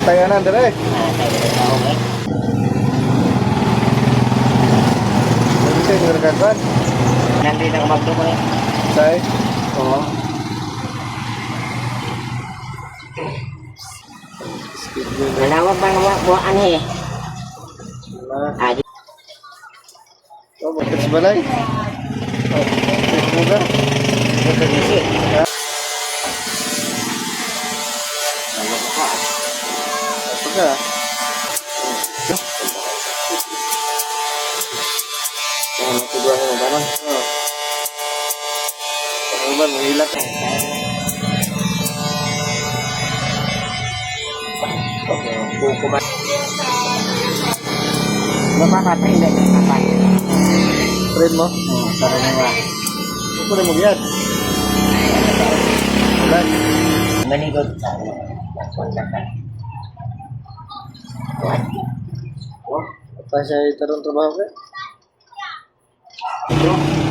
Tayo na, dali. Nandito yung nagkakakuan. Nandito ako magduko eh. Say? Oo. Manawag ba nga buwaan eh? Adi. Oh, bakit balay? Oh, bakit mo ka? Isi. Apa ka? Yang kedua yang barang. Oh. Ano ba, mahilak? Buku ba? Bapak apa ini? Apa? Friend mo? Karena wah. Ako na mo yan. Wala. Menigod. Oh, apa siya itarong trabaho ka? Ito.